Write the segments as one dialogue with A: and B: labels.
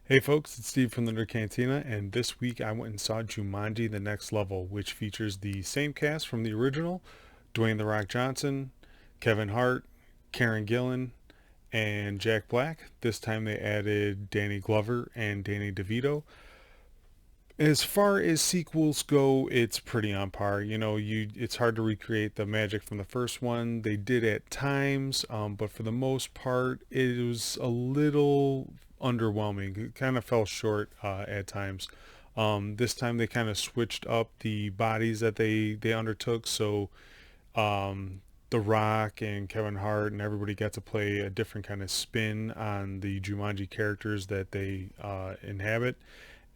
A: Hey folks, it's Steve from the Nerd Cantina, and this week I went and saw Jumanji: The Next Level, which features the same cast from the original: Dwayne "The Rock" Johnson, Kevin Hart, Karen Gillan, and Jack Black. This time they added Danny Glover and Danny DeVito. As far as sequels go, it's pretty on par. It's hard to recreate the magic from the first one. They did at times, but for the most part, it was a little underwhelming. It kind of fell short at times. This time they kind of switched up the bodies that they undertook. So The Rock and Kevin Hart and everybody got to play a different kind of spin on the Jumanji characters that they inhabit.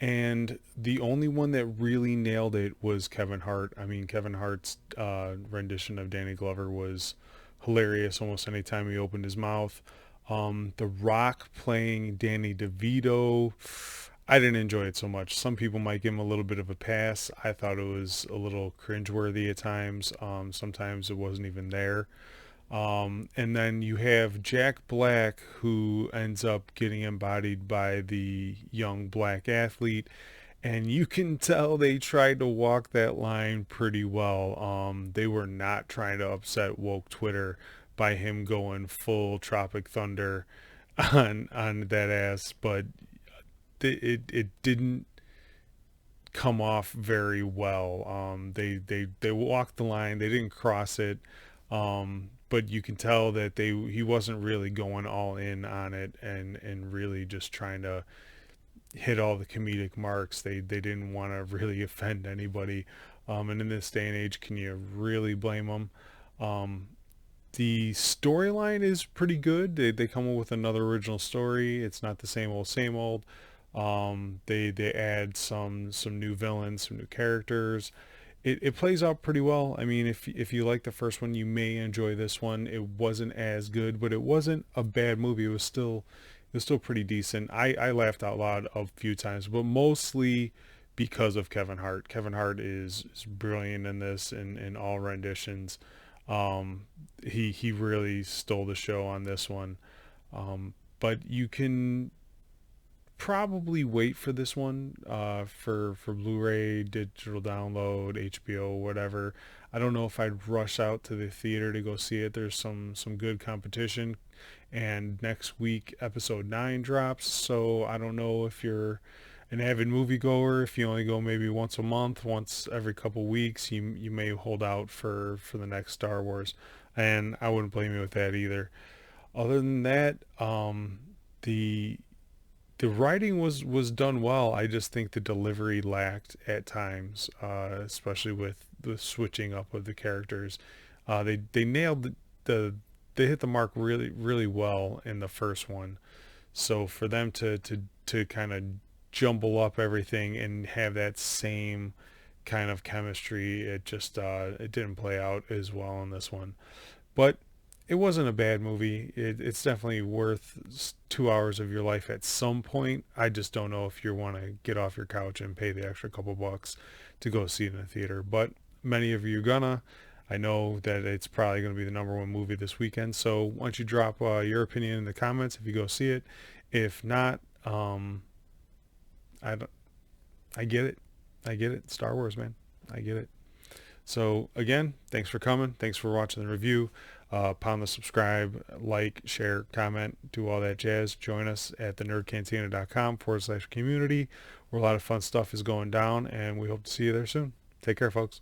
A: And the only one that really nailed it was Kevin Hart. I mean, Kevin Hart's rendition of Danny Glover was hilarious almost any time he opened his mouth. The Rock playing Danny DeVito, I didn't enjoy it so much. Some people might give him a little bit of a pass. I thought it was a little cringeworthy at times. Sometimes it wasn't even there. And then you have Jack Black, who ends up getting embodied by the young black athlete. And you can tell they tried to walk that line pretty well. They were not trying to upset woke Twitter by him going full Tropic Thunder on that ass, but it didn't come off very well. They walked the line. They didn't cross it. But you can tell that he wasn't really going all in on it and really just trying to hit all the comedic marks. They didn't want to really offend anybody. And in this day and age, can you really blame them? Um, the storyline is pretty good. They come up with another original story. It's not the same old same old. They add some new villains, some new characters. It plays out pretty well. I mean, if you like the first one, you may enjoy this one. It wasn't as good, but it wasn't a bad movie. It was still pretty decent. I laughed out loud a few times, but mostly because of Kevin Hart. Kevin Hart is brilliant in this in all renditions. He really stole the show on this one. But you can probably wait for this one for Blu-ray, digital download, HBO, whatever. I don't know if I'd rush out to the theater to go see it. There's some good competition, and next week episode 9 drops. So I don't know if you're an avid moviegoer. If you only go maybe once a month, once every couple weeks, you may hold out for the next Star Wars, and I wouldn't blame you with that either. Other than that, the the writing was done well. I just think the delivery lacked at times, especially with the switching up of the characters. They nailed the they hit the mark really well in the first one. So for them to kind of jumble up everything and have that same kind of chemistry, it didn't play out as well in this one. But it wasn't a bad movie. It's definitely worth 2 hours of your life at some point. I just don't know if you want to get off your couch and pay the extra couple bucks to go see it in a theater. But many of you are gonna. I know that it's probably going to be the number one movie this weekend. So why don't you drop your opinion in the comments if you go see it. If not, I don't, I get it. I get it. Star Wars, man. I get it. So again, thanks for coming. Thanks for watching the review. Pound the subscribe, like, share, comment, do all that jazz. Join us at the nerdcantina.com/community where a lot of fun stuff is going down, and we hope to see you there soon. Take care, folks.